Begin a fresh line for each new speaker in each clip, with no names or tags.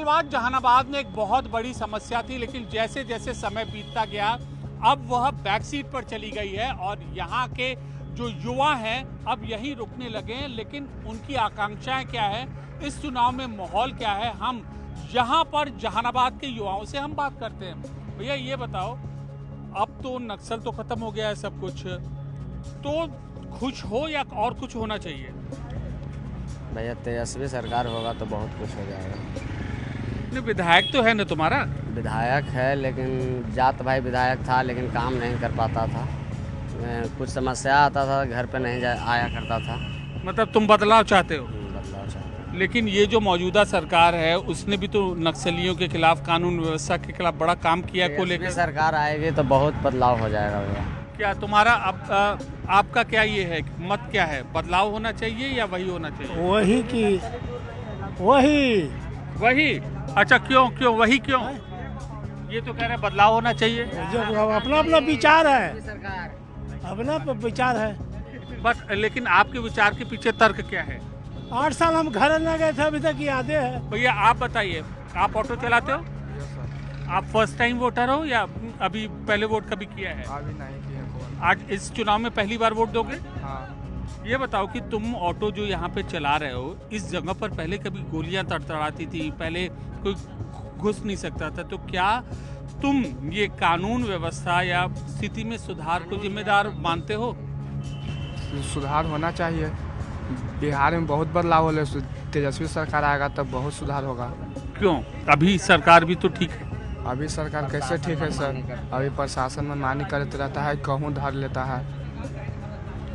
शुरुआत जहानाबाद में एक बहुत बड़ी समस्या थी, लेकिन जैसे जैसे समय बीतता गया अब वह बैक सीट पर चली गई है और यहाँ के जो युवा हैं अब यही रुकने लगे हैं। लेकिन उनकी आकांक्षाएं क्या है, इस चुनाव में माहौल क्या है, हम यहाँ पर जहानाबाद के युवाओं से हम बात करते हैं। भैया ये बताओ, अब तो नक्सल तो खत्म हो गया है सब कुछ, तो खुश हो या और कुछ होना चाहिए?
भैया तेजस्वी सरकार होगा तो बहुत कुछ हो जाएगा।
विधायक तो है ना तुम्हारा?
विधायक है, लेकिन जात भाई विधायक था लेकिन काम नहीं कर पाता था। कुछ समस्या आता था, घर पे नहीं आया करता था।
मतलब तुम बदलाव चाहते हो?
बदलाव चाहते हैं।
लेकिन ये जो मौजूदा सरकार है उसने भी तो नक्सलियों के खिलाफ, कानून व्यवस्था के खिलाफ बड़ा काम किया को लेकर।
सरकार आएगी तो बहुत बदलाव हो जाएगा भैया।
क्या तुम्हारा आपका क्या ये है, मत क्या है, बदलाव होना चाहिए या वही होना चाहिए?
वही की वही।
अच्छा, क्यों वही क्यों? ये तो कह रहे हैं बदलाव होना चाहिए।
जो अपना अपना विचार है, अपना विचार है।
बस, लेकिन आपके विचार के पीछे तर्क क्या है?
8 साल हम घर न गए थे, अभी तक यादें है।
भैया आप बताइए, आप ऑटो चलाते हो? आप फर्स्ट टाइम वोटर हो या अभी पहले वोट कभी किया है?
अभी नहीं किया।
आज इस चुनाव में पहली बार वोट दोगे?
हाँ।
ये बताओ कि तुम ऑटो जो यहाँ पे चला रहे हो, इस जगह पर पहले कभी गोलियां तड़तड़ाती थी, पहले कोई घुस नहीं सकता था, तो क्या तुम ये कानून व्यवस्था या स्थिति में सुधार को जिम्मेदार मानते हो?
सुधार होना चाहिए। बिहार में बहुत बदलाव हो रहे, तेजस्वी सरकार आएगा तब बहुत सुधार होगा।
क्यों? अभी सरकार भी तो ठीक है।
अभी सरकार कैसे ठीक है सर? अभी प्रशासन मनमानी करते रहता है, कहूँ धर लेता है,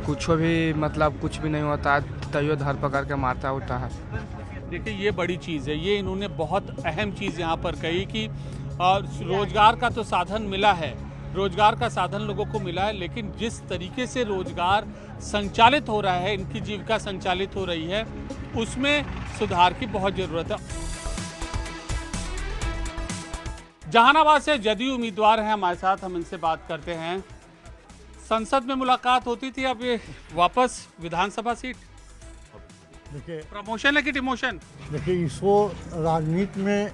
कुछ भी मतलब कुछ भी नहीं होता है, तैयो धर पकड़ के मारता उठता है।
देखिए ये बड़ी चीज़ है, ये इन्होंने बहुत अहम चीज़ यहाँ पर कही कि रोजगार का तो साधन मिला है, रोजगार का साधन लोगों को मिला है, लेकिन जिस तरीके से रोजगार संचालित हो रहा है, इनकी जीविका संचालित हो रही है, उसमें सुधार की बहुत ज़रूरत है। जहानाबाद से जदयू उम्मीदवार हैं हमारे साथ, हम इनसे बात करते हैं। संसद में मुलाकात होती थी, अब ये वापस विधानसभा सीट।
देखिए
प्रमोशन है कि डिमोशन?
देखिए, इसको राजनीति में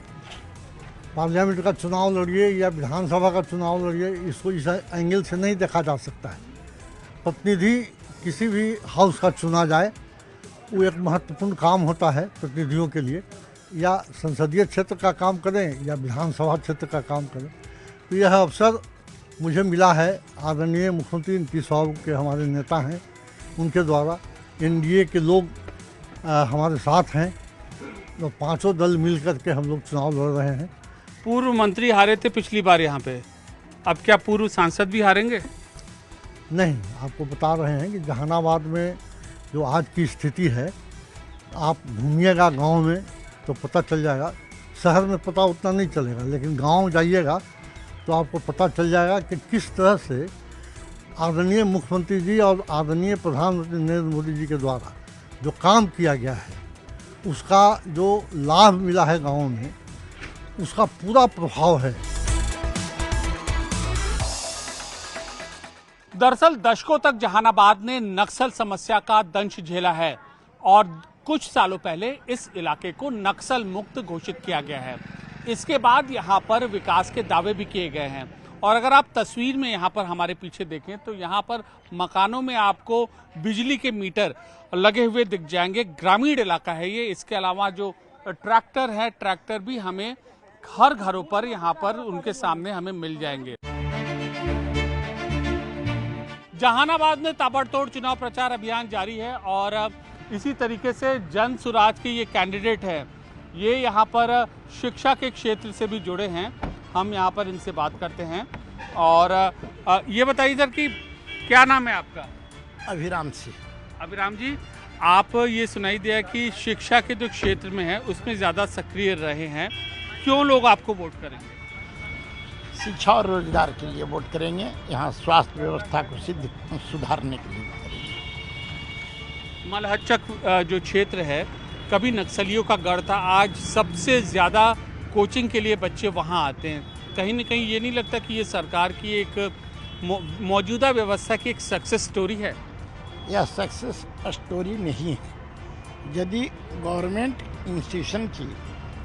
पार्लियामेंट का चुनाव लड़िए या विधानसभा का चुनाव लड़िए, इसको इस एंगल से नहीं देखा जा सकता है। प्रतिनिधि किसी भी हाउस का चुना जाए, वो एक महत्वपूर्ण काम होता है प्रतिनिधियों के लिए, या संसदीय क्षेत्र का काम करें या विधानसभा क्षेत्र का काम करें। तो यह अवसर मुझे मिला है, आदरणीय मुख्यमंत्री नीतीश बाबू के हमारे नेता हैं, उनके द्वारा एनडीए के लोग हमारे साथ हैं, तो पांचों दल मिल करके हम लोग चुनाव लड़ रहे हैं।
पूर्व मंत्री हारे थे पिछली बार यहाँ पे, अब क्या पूर्व सांसद भी हारेंगे?
नहीं, आपको बता रहे हैं कि जहानाबाद में जो आज की स्थिति है, आप घूमिएगा गांव में तो पता चल जाएगा। शहर में पता उतना नहीं चलेगा, लेकिन गांव जाइएगा तो आपको पता चल जाएगा कि किस तरह से आदरणीय मुख्यमंत्री जी और आदरणीय प्रधानमंत्री नरेंद्र मोदी जी के द्वारा जो काम किया गया है, उसका जो लाभ मिला है गाँव में, उसका पूरा प्रभाव है।
दरअसल दशकों तक जहानाबाद ने नक्सल समस्या का दंश झेला है और कुछ सालों पहले इस इलाके को नक्सल मुक्त घोषित किया गया है। इसके बाद यहाँ पर विकास के दावे भी किए गए हैं और अगर आप तस्वीर में यहाँ पर हमारे पीछे देखें तो यहाँ पर मकानों में आपको बिजली के मीटर लगे हुए दिख जाएंगे। ग्रामीण इलाका है ये। इसके अलावा जो ट्रैक्टर है, ट्रैक्टर भी हमें हर घरों पर यहाँ पर उनके सामने हमें मिल जाएंगे। जहानाबाद में ताबड़तोड़ चुनाव प्रचार अभियान जारी है और इसी तरीके से जन सुराज के ये कैंडिडेट है, ये यहाँ पर शिक्षा के क्षेत्र से भी जुड़े हैं। हम यहाँ पर इनसे बात करते हैं और ये बताइए सर कि क्या नाम है आपका?
अभिराम सिंह।
अभिराम जी, आप ये सुनाई दिया कि शिक्षा के जो क्षेत्र में है उसमें ज़्यादा सक्रिय रहे हैं, क्यों लोग आपको वोट करेंगे?
शिक्षा और रोजगार के लिए वोट करेंगे, यहाँ स्वास्थ्य व्यवस्था को सुधारने के लिए करेंगे।
मलहचक जो क्षेत्र है, कभी नक्सलियों का गढ़ था, आज सबसे ज़्यादा कोचिंग के लिए बच्चे वहाँ आते हैं। कहीं ना कहीं ये नहीं लगता कि ये सरकार की एक मौजूदा व्यवस्था की एक सक्सेस स्टोरी है?
यह सक्सेस स्टोरी नहीं है। यदि गवर्नमेंट इंस्टीट्यूशन की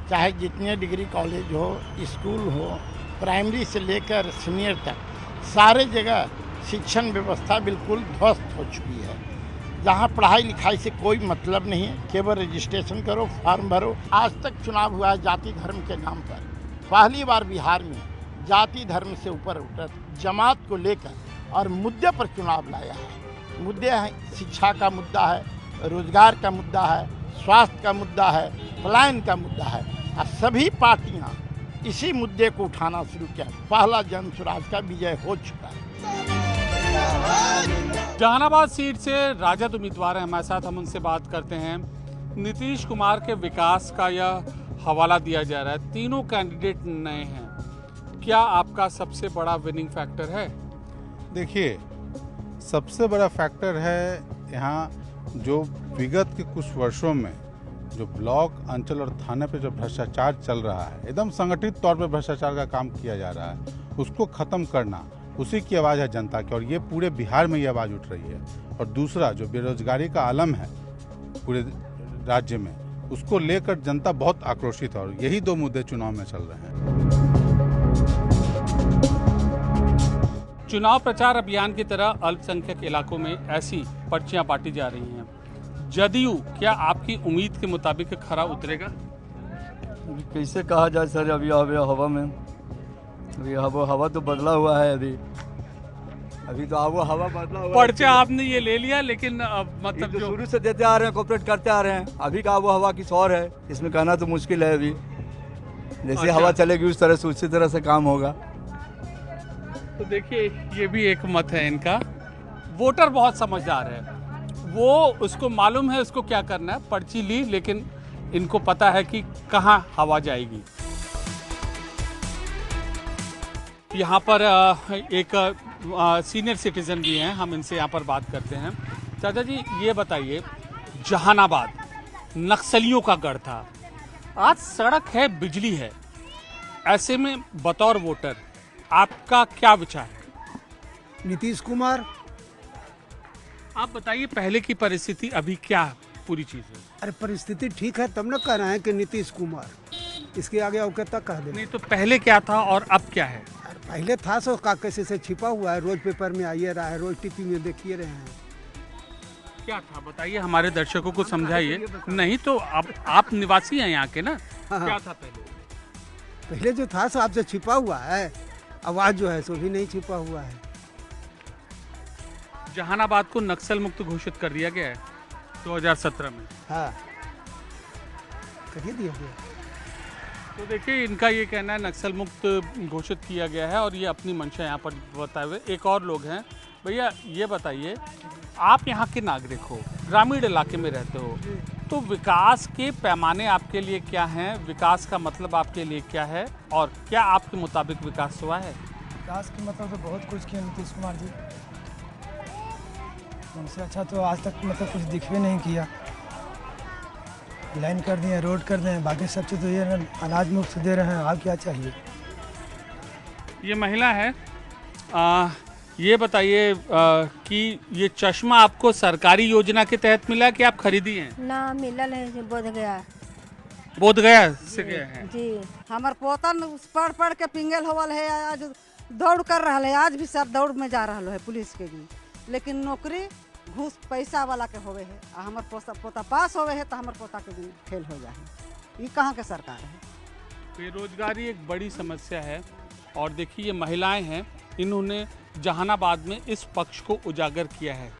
चाहे जितने डिग्री कॉलेज हो, स्कूल हो, प्राइमरी से लेकर सीनियर तक, सारे जगह शिक्षण व्यवस्था बिल्कुल ध्वस्त हो चुकी है। जहाँ पढ़ाई लिखाई से कोई मतलब नहीं है, केवल रजिस्ट्रेशन करो, फॉर्म भरो। आज तक चुनाव हुआ है जाति धर्म के नाम पर। पहली बार बिहार में जाति धर्म से ऊपर उठकर जमात को लेकर और मुद्दे पर चुनाव लाया है। मुद्दे हैं, शिक्षा का मुद्दा है, रोजगार का मुद्दा है, स्वास्थ्य का मुद्दा है, पलायन का मुद्दा है। और सभी पार्टियां इसी मुद्दे को उठाना शुरू किया। पहला जन स्वराज का विजय हो चुका है।
जहानाबाद सीट से राजद उम्मीदवार हैं हमारे साथ, हम उनसे बात करते हैं। नीतीश कुमार के विकास का यह हवाला दिया जा रहा है। तीनों कैंडिडेट नए हैं, क्या आपका सबसे बड़ा विनिंग फैक्टर है?
देखिए, सबसे बड़ा फैक्टर है यहाँ जो विगत के कुछ वर्षों में जो ब्लॉक, अंचल और थाने पे जो भ्रष्टाचार चल रहा है, एकदम संगठित तौर पे भ्रष्टाचार का काम किया जा रहा है, उसको ख़त्म करना, उसी की आवाज़ है जनता की, और ये पूरे बिहार में ये आवाज़ उठ रही है। और दूसरा जो बेरोजगारी का आलम है पूरे राज्य में, उसको लेकर जनता बहुत आक्रोशित है, और यही दो मुद्दे चुनाव में चल रहे हैं।
चुनाव प्रचार अभियान की तरह अल्पसंख्यक इलाकों में ऐसी पर्चियां बांटी जा रही हैं। जदयू क्या आपकी उम्मीद के मुताबिक खरा उतरेगा?
कैसे कहा जाए सर, अभी हवा में अभी हवा तो बदला हुआ है। अभी तो वो हवा बदला हुआ है।
पर्चा आपने ये ले लिया, लेकिन मतलब
तो
जो
शुरू से देते आ रहे हैं, कोऑपरेट करते आ रहे हैं। अभी का वो हवा किस और है, इसमें कहना तो मुश्किल है। अभी जैसे
अच्छा।
हवा चलेगी उस तरह से, उसी तरह से काम होगा।
तो देखिए, ये भी एक मत है इनका। वोटर बहुत समझदार है, वो उसको मालूम है उसको क्या करना है। पर्ची ली, लेकिन इनको पता है कि कहाँ हवा जाएगी। यहाँ पर एक सीनियर सिटीजन भी हैं, हम इनसे यहाँ पर बात करते हैं। चाचा जी, ये बताइए, जहानाबाद नक्सलियों का गढ़ था, आज सड़क है, बिजली है, ऐसे में बतौर वोटर आपका क्या विचार है?
नीतीश कुमार।
आप बताइए, पहले की परिस्थिति अभी क्या पूरी चीज है?
अरे परिस्थिति ठीक है तब न कह रहे हैं कि नीतीश कुमार, इसके आगे और क्या कह दें।
नहीं तो पहले क्या था और अब क्या है?
अरे पहले था सो का कैसे से छिपा हुआ है, रोज पेपर में आइए रहा है, रोज टीवी में देखिए रहे हैं।
क्या था बताइए, हमारे दर्शकों को समझाइए। नहीं तो आप निवासी हैं यहाँ के ना?
हाँ।
क्या था पहले?
पहले जो था सो आपसे छिपा हुआ है, आवाज जो है सो भी नहीं छिपा हुआ है।
जहानाबाद को नक्सल मुक्त घोषित कर दिया गया है 2017 में।
हाँ, करिए दिया गया।
तो देखिए, इनका ये कहना है नक्सल मुक्त घोषित किया गया है, और ये अपनी मंशा यहाँ पर बताए हुए। एक और लोग हैं। भैया ये बताइए, आप यहाँ के नागरिक हो, ग्रामीण इलाके में रहते हो, तो विकास के पैमाने आपके लिए क्या हैं? विकास का मतलब आपके लिए क्या है, और क्या आपके मुताबिक विकास हुआ है?
विकास के मतलब तो बहुत कुछ किया नीतीश कुमार जी, उनसे अच्छा तो आज तक मतलब कुछ दिख भी नहीं किया। लाइन कर दिए, रोड कर दिए, बाकी सब चीज़ तो ये अनाज मुफ्त दे रहे हैं। आप क्या चाहिए?
ये महिला है। ये बताइए कि ये चश्मा आपको सरकारी योजना के तहत मिला कि आप खरीदी हैं?
ना मिलल है, बोध गया।
बोध गया से गया है
जी, हमार पोता पढ़ पढ़ के पिंगल होवल है, आज दौड़ कर रहा है, आज भी सब दौड़ में जा रहा है पुलिस के भी, लेकिन नौकरी घूस पैसा वाला के होवे है। हमार पोता पास होवे है तो हमार पोता के भी फेल हो जाए। ये कहाँ के सरकार है?
बेरोजगारी एक बड़ी समस्या है, और देखिए ये महिलाएं हैं, इन्होंने जहानाबाद में इस पक्ष को उजागर किया है।